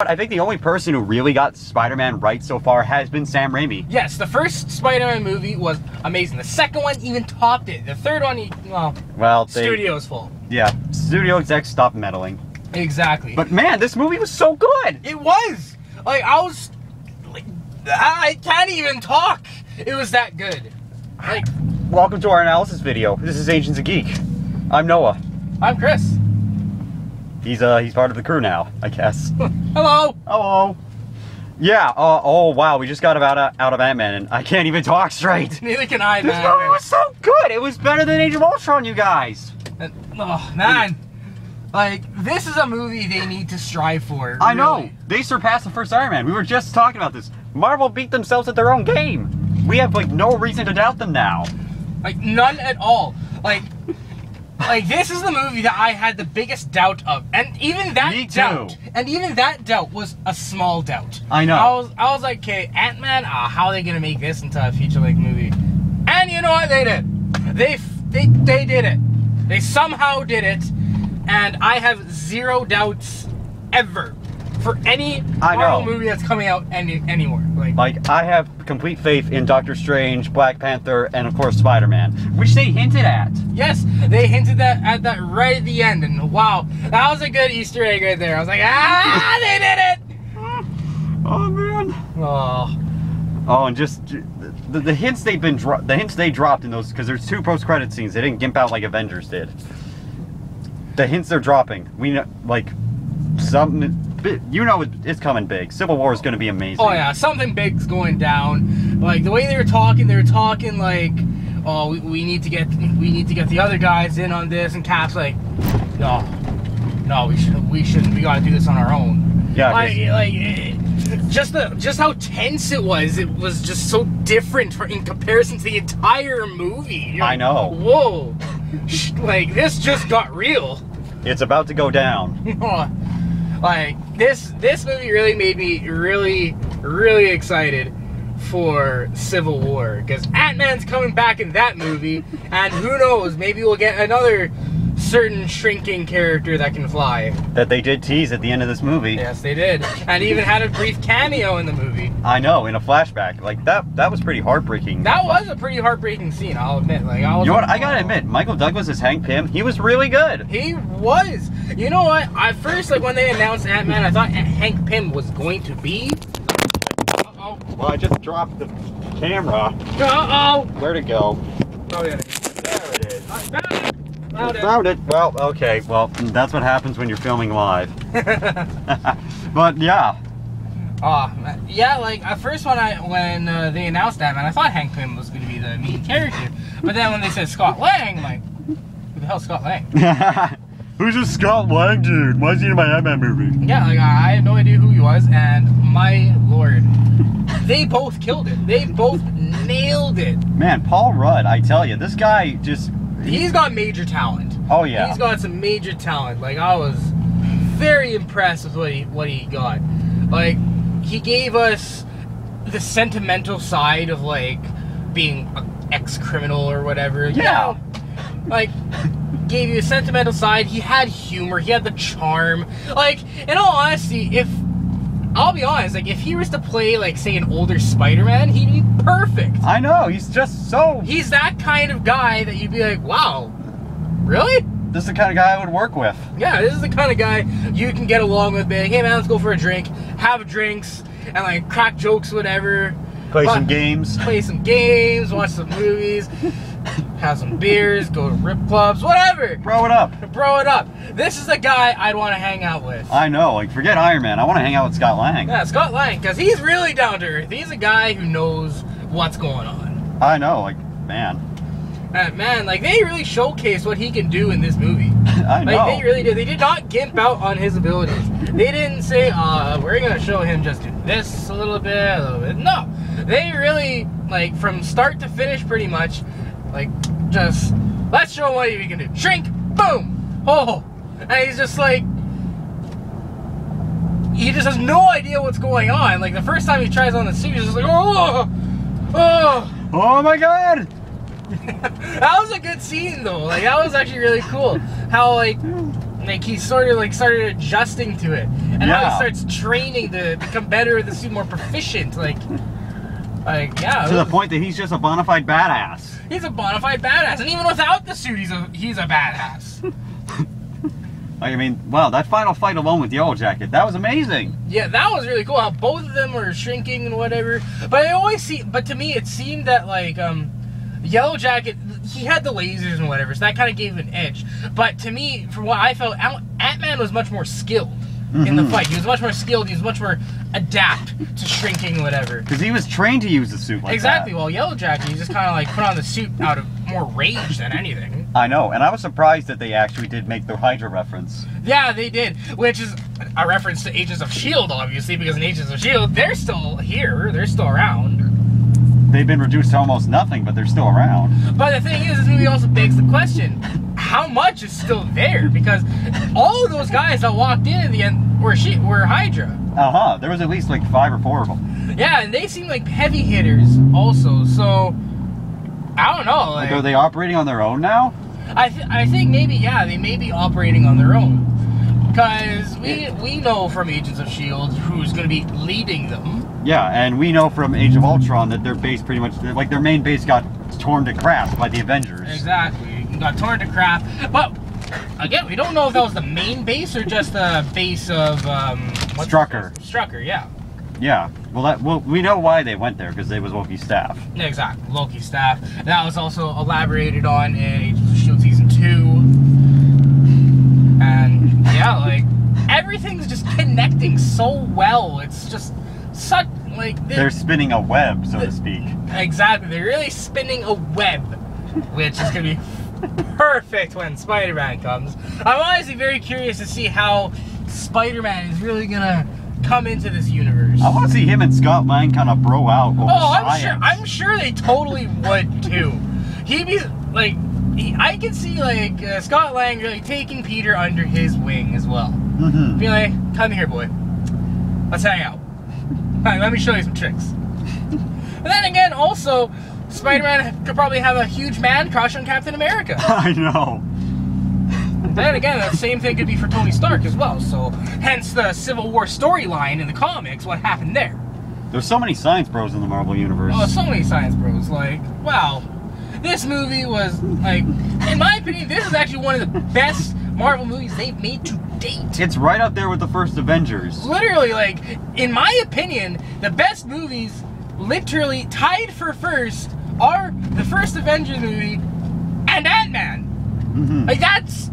But I think the only person who really got Spider-Man right so far has been Sam Raimi. Yes, the first Spider-Man movie was amazing. The second one even topped it. The third one, studio's full. Yeah, studio execs stopped meddling. Exactly. But man, this movie was so good. It was. Like, I can't even talk. It was that good. Like, welcome to our analysis video. This is Agents of Geek. I'm Noah. I'm Chris. He's part of the crew now, I guess. Hello. Hello. Yeah. Oh wow, we just got out of Ant-Man, and I can't even talk straight. Neither can I, man. This movie was so good. It was better than Age of Ultron, you guys. Oh man, like this is a movie they need to strive for. Really. I know. They surpassed the first Iron Man. We were just talking about this. Marvel beat themselves at their own game. We have like no reason to doubt them now. Like none at all. Like this is the movie that I had the biggest doubt of, and even that doubt was a small doubt. I know. I was like, okay, Ant-Man, how are they gonna make this into a feature-length movie? And you know what they did? They did it. They somehow did it, and I have zero doubts ever for any Marvel movie that's coming out anymore. Like I have complete faith in Doctor Strange, Black Panther, and of course Spider-Man, which they hinted at. Yes, they hinted at that right at the end, and wow, that was a good Easter egg right there. I was like, they did it! Oh man. Oh, and just the hints they dropped in those, because there's 2 post-credit scenes. They didn't gimp out like Avengers did. The hints they're dropping, we know, like it's coming big. Civil War is going to be amazing. Oh yeah, something big's going down. Like the way they were talking like, oh, we need to get the other guys in on this, and Cap's like, no, we shouldn't. We got to do this on our own. Yeah. Just how tense it was. It was just so different in comparison to the entire movie. I know. Whoa, like this just got real. It's about to go down. Like this movie really made me really excited for Civil War, because Ant-Man's coming back in that movie, and who knows, maybe we'll get another certain shrinking character that can fly. That they did tease at the end of this movie. Yes, they did, and even had a brief cameo in the movie. I know, in a flashback. Like that was pretty heartbreaking. That was a pretty heartbreaking scene, I'll admit. Like I was. You know what? I gotta admit, Michael Douglas as Hank Pym, he was really good. He was. You know what? At first, like when they announced Ant-Man, I thought Hank Pym was going to be. Uh-oh. Well, I just dropped the camera. Uh-oh. Where'd it go? Oh yeah. There it is. I found it. Found it. Well, okay. Well, that's what happens when you're filming live. But yeah. Yeah. Like at first when they announced that, man, I thought Hank Pym was going to be the main character. But then when they said Scott Lang, I'm like, who the hell's Scott Lang? Who's this Scott Lang dude? Why is he in my Ant-Man movie? Yeah, like I had no idea who he was, and my lord, they both killed it. They both nailed it. Man, Paul Rudd, I tell you, this guy just. He's got major talent. Oh yeah. He's got some major talent. Like I was very impressed with what he got. Like he gave us the sentimental side of like being an ex-criminal or whatever. Yeah. Like gave you a sentimental side. He had humor. He had the charm. Like in all honesty, I'll be honest, like if he was to play like say an older Spider-Man, he'd be perfect. I know, he's just so. He's that kind of guy that you'd be like, wow, really? This is the kind of guy I would work with. Yeah, this is the kind of guy you can get along with, being, hey man, let's go for a drink, have drinks, and like crack jokes, whatever. Play some games, watch some movies, have some beers, go to rip clubs, whatever. Bro it up. This is the guy I'd want to hang out with. I know, like forget Iron Man, I want to hang out with Scott Lang. Yeah, Scott Lang, because he's really down to earth. He's a guy who knows what's going on. I know, like, man. Man, like they really showcased what he can do in this movie. I know. Like they really did. They did not gimp out on his abilities. They didn't say, we're gonna show him just do this a little bit. No. They really, like, from start to finish pretty much, like, just, let's show him what he can do. Shrink, boom, oh. And he's just like, he just has no idea what's going on. Like, the first time he tries on the suit, he's just like, oh my god. That was a good scene though. Like that was actually really cool. How like like he sort of like started adjusting to it, and how he starts training to become better with the suit, more proficient. Like yeah. To the point that he's just a bona fide badass. He's a bona fide badass, and even without the suit, he's a badass. I mean, wow, that final fight alone with Yellow Jacket, that was amazing. Yeah, that was really cool. How both of them were shrinking and whatever. But to me, it seemed that like Yellow Jacket, he had the lasers and whatever, so that kind of gave him an edge. But to me, from what I felt, Ant-Man was much more skilled in the fight. He was much more skilled. He was much more adept to shrinking and whatever. Because he was trained to use the suit like exactly. that. Well, Yellow Jacket, he just kind of like put on the suit out of more rage than anything. I know, and I was surprised that they actually did make the Hydra reference. Yeah, they did, which is a reference to Agents of S.H.I.E.L.D., obviously, because in Agents of S.H.I.E.L.D., they're still here. They're still around. They've been reduced to almost nothing, but they're still around. But the thing is, this movie also begs the question, how much is still there? Because all of those guys that walked in at the end were Hydra. Uh-huh. There was at least like 5 or 4 of them. Yeah, and they seem like heavy hitters also, so I don't know. Like, are they operating on their own now? I think maybe, yeah, they may be operating on their own. Because we know from Agents of S.H.I.E.L.D. who's going to be leading them. Yeah, and we know from Age of Ultron that their base pretty much, like their main base got torn to crap by the Avengers. Exactly, got torn to crap. But again, we don't know if that was the main base or just the base of Strucker. Strucker, yeah. Yeah, well, we know why they went there, because they was Loki's staff. Yeah, exactly, Loki's staff. That was also elaborated on in Agents of S.H.I.E.L.D. Season 2. And yeah, like everything's just connecting so well. It's just such like they're spinning a web, so to speak. Exactly, they're really spinning a web, which is gonna be perfect when Spider-Man comes. I'm honestly very curious to see how Spider-Man is really gonna come into this universe. I want to see him and Scott Lang kind of bro out over science. I'm sure they totally would too. He'd be like. I can see like Scott Lang really taking Peter under his wing as well. Mm-hmm. Be like, come here, boy. Let's hang out. Right, let me show you some tricks. But then again, also, Spider-Man could probably have a huge man crush on Captain America. I know. Then again, the same thing could be for Tony Stark as well. So, hence the Civil War storyline in the comics. What happened there? There's so many science bros in the Marvel universe. Oh, so many science bros. Like, wow. This movie was, like, in my opinion, this is actually one of the best Marvel movies they've made to date. It's right up there with the first Avengers. Literally, like, in my opinion, the best movies, literally tied for first, are the first Avengers movie and Ant-Man. Mm-hmm. Like, that's...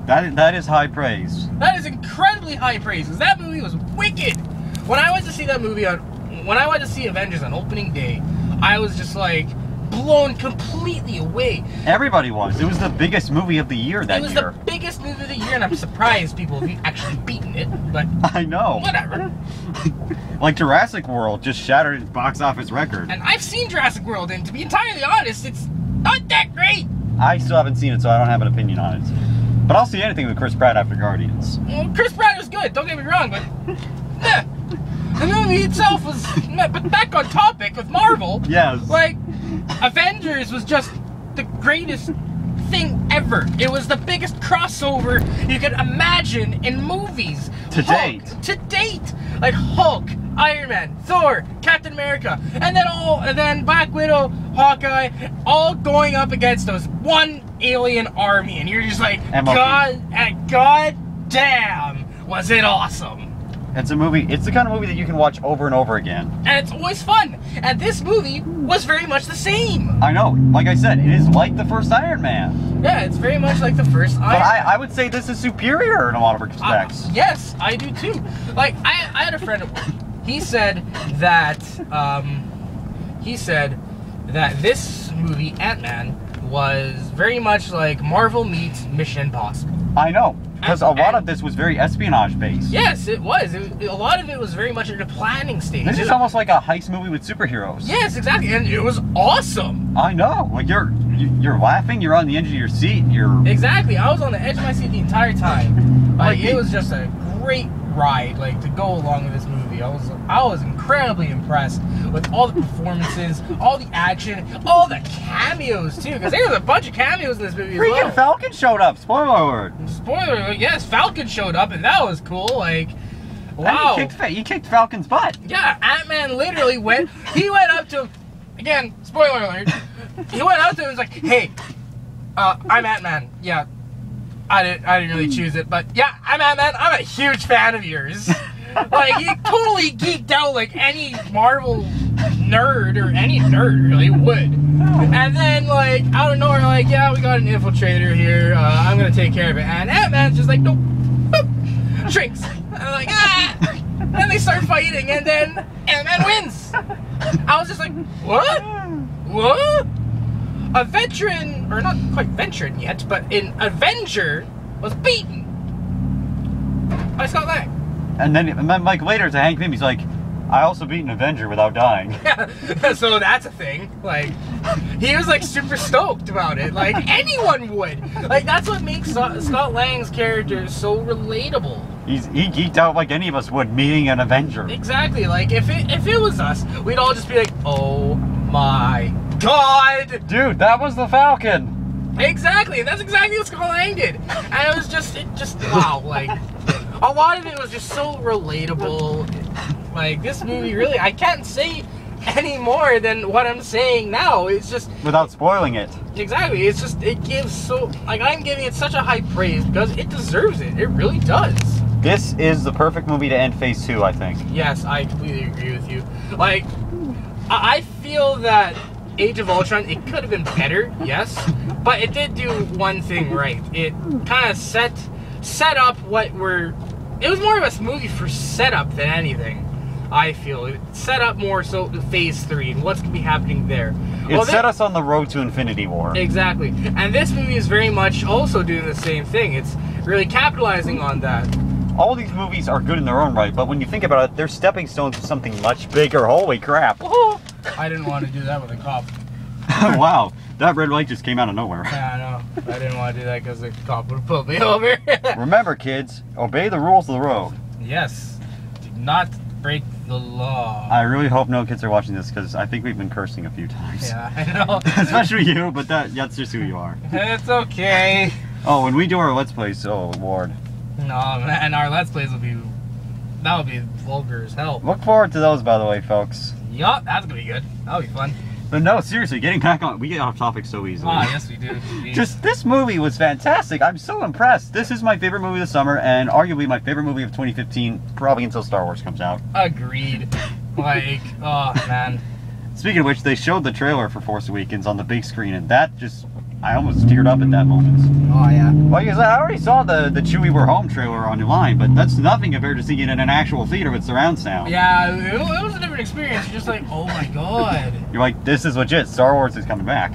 That is high praise. That is incredibly high praise, because that movie was wicked. When I went to see that movie when I went to see Avengers on opening day, I was just like blown completely away. Everybody was. It was the biggest movie of the year that year. It was the biggest movie of the year, and I'm surprised people have actually beaten it, but I know. Whatever. Like Jurassic World just shattered its box office record. And I've seen Jurassic World, and to be entirely honest, it's not that great. I still haven't seen it, so I don't have an opinion on it. But I'll see anything with Chris Pratt after Guardians. Well, Chris Pratt was good, don't get me wrong, but the movie itself was, but back on topic with Marvel, yes. Like, Avengers was just the greatest thing ever. It was the biggest crossover you could imagine in movies. To date. To date. Like Hulk, Iron Man, Thor, Captain America, and then Black Widow, Hawkeye, all going up against those one alien army, and you're just like, God damn, was it awesome. It's a movie, it's the kind of movie that you can watch over and over again. And it's always fun. And this movie was very much the same. I know. Like I said, it is like the first Iron Man. Yeah, it's very much like the first Iron Man. But I would say this is superior in a lot of respects. Yes, I do too. Like, I had a friend at work. He said that this movie, Ant-Man, was very much like Marvel meets Mission Impossible. I know. Because a lot of this was very espionage based. Yes, it was. A lot of it was very much in the planning stage. This is almost like a heist movie with superheroes. Yes, exactly, and it was awesome. I know. Like you're laughing. You're on the edge of your seat. Exactly. I was on the edge of my seat the entire time. Like it was just a great ride, like, to go along with this movie. I was incredibly impressed with all the performances, all the action, all the cameos too, because there was a bunch of cameos in this movie as well. Freaking Falcon showed up. Spoiler alert. Spoiler alert, yes, Falcon showed up, and that was cool. Like, wow. And he kicked Falcon's butt. Yeah, Ant-Man literally went up to him. Again, spoiler alert. He went up to him and was like, "Hey, I'm Ant-Man. Yeah, I didn't really choose it, but yeah, I'm Ant-Man. I'm a huge fan of yours." Like, he totally geeked out like any Marvel nerd, or any nerd really would. And then, like, out of nowhere, like, "Yeah, we got an infiltrator here. I'm gonna take care of it." And Ant-Man's just like, "Nope." Boop, shrinks. And I'm like, "Ah!" And they start fighting, and then Ant-Man wins. I was just like, "What? What?" A veteran, or not quite veteran yet, but an Avenger was beaten by Scott Lang. And then like later to Hank Pym, he's like, "I also beat an Avenger without dying." Yeah, so that's a thing. Like, he was like super stoked about it. Like, anyone would. Like, that's what makes Scott Lang's character so relatable. He geeked out like any of us would meeting an Avenger. Exactly. Like, if it was us, we'd all just be like, "Oh my God, dude, that was the Falcon." Exactly. That's exactly what Scott Lang did. And it just wow. Like, a lot of it was just so relatable. Like, this movie, really, I can't say any more than what I'm saying now. It's just, without spoiling it. Exactly. It's just, it gives so, like, I'm giving it such a high praise because it deserves it. It really does. This is the perfect movie to end Phase 2, I think. Yes, I completely agree with you. Like, I feel that Age of Ultron, it could have been better, yes, but it did do one thing right. It kind of set up what it was more of a movie for setup than anything, I feel. It set up more so Phase 3 and what's going to be happening there. It set us on the road to Infinity War. Exactly. And this movie is very much also doing the same thing. It's really capitalizing on that. All these movies are good in their own right, but when you think about it, they're stepping stones to something much bigger. Holy crap. Oh, I didn't want to do that with a cop. Wow, that red light just came out of nowhere. Yeah, I know. I didn't want to do that because the cop would pull me over. Remember, kids, obey the rules of the road. Yes. Do not break the law. I really hope no kids are watching this because I think we've been cursing a few times. Yeah, I know. Especially you, but that's just who you are. It's okay. Oh, when we do our Let's Plays, oh, Lord. No, man, our Let's Plays will be vulgar as hell. Look forward to those, by the way, folks. Yup, that's gonna be good. That'll be fun. But no, seriously, getting back on, we get off topic so easily. Ah, yes we do. Jeez. Just, this movie was fantastic. I'm so impressed. This is my favorite movie of the summer, and arguably my favorite movie of 2015, probably until Star Wars comes out. Agreed. Like, oh, man. Speaking of which, they showed the trailer for Force Awakens on the big screen, and that just, I almost teared up at that moment. Oh, yeah. Well, because I already saw the Chewie We're Home trailer online, but that's nothing compared to seeing it in an actual theater with surround sound. Yeah, it was a different experience. You're just like, oh my God. You're like, this is legit. Star Wars is coming back.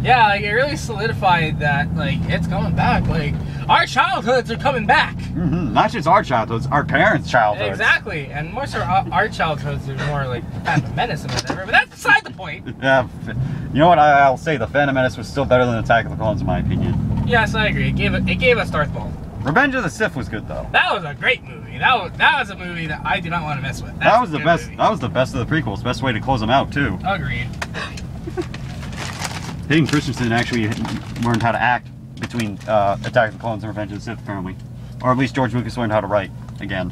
Yeah, like, it really solidified that, like, it's coming back. Like, our childhoods are coming back. Mm-hmm. Not just our childhoods, our parents' childhoods. Exactly, and more so our childhoods are more like Phantom Menace and whatever, but that's beside the point. Yeah, you know what, I'll say, the Phantom Menace was still better than Attack of the Clones in my opinion. Yes, I agree. It gave us Darth Maul. Revenge of the Sith was good though. That was a great movie. That was a movie that I do not want to mess with. That was the best. Movie. That was the best of the prequels. Best way to close them out too. Agreed. Hayden Christensen actually learned how to act between Attack of the Clones and Revenge of the Sith, apparently. Or at least George Lucas learned how to write, again.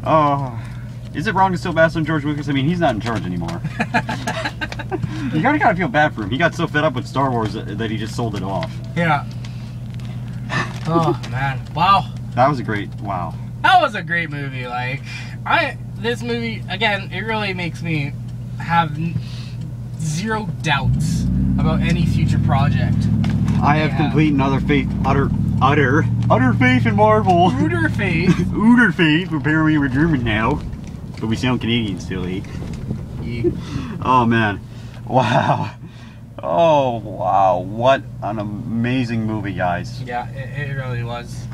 Oh, is it wrong to still bash on George Lucas? I mean, he's not in charge anymore. You gotta feel bad for him. He got so fed up with Star Wars that he just sold it off. Yeah. Oh, man. Wow. That was a great, wow. That was a great movie. Like, this movie, again, it really makes me have zero doubts about any future project. I have complete and utter faith in Marvel. Utter faith. Utter faith. Apparently we're German now, but we sound Canadian still, eh? Yeah. Oh man, wow. Oh wow, what an amazing movie, guys. Yeah, it really was.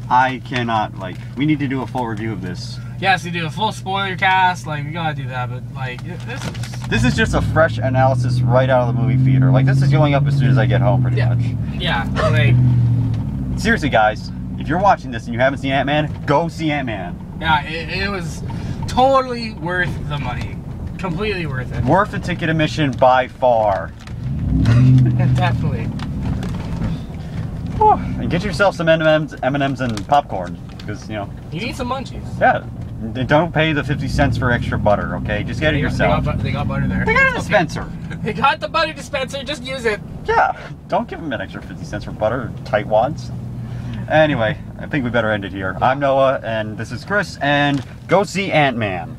I cannot, like, we need to do a full review of this. Yes, we do a full spoiler cast, like, we gotta do that, but, like, this is just a fresh analysis right out of the movie theater. Like, this is going up as soon as I get home, pretty much. Yeah, like... Seriously, guys, if you're watching this and you haven't seen Ant-Man, go see Ant-Man. Yeah, it was totally worth the money. Completely worth it. Worth the ticket admission by far. Definitely. Whew. And get yourself some M&Ms and popcorn, because, you know. You need some munchies. Yeah. Don't pay the 50 cents for extra butter, okay? Just get it yourself. They got butter there. They got a dispenser. Okay. They got the butter dispenser, just use it. Yeah. Don't give them an extra 50 cents for butter, tightwads. Anyway, I think we better end it here. I'm Noah, and this is Chris, and go see Ant-Man.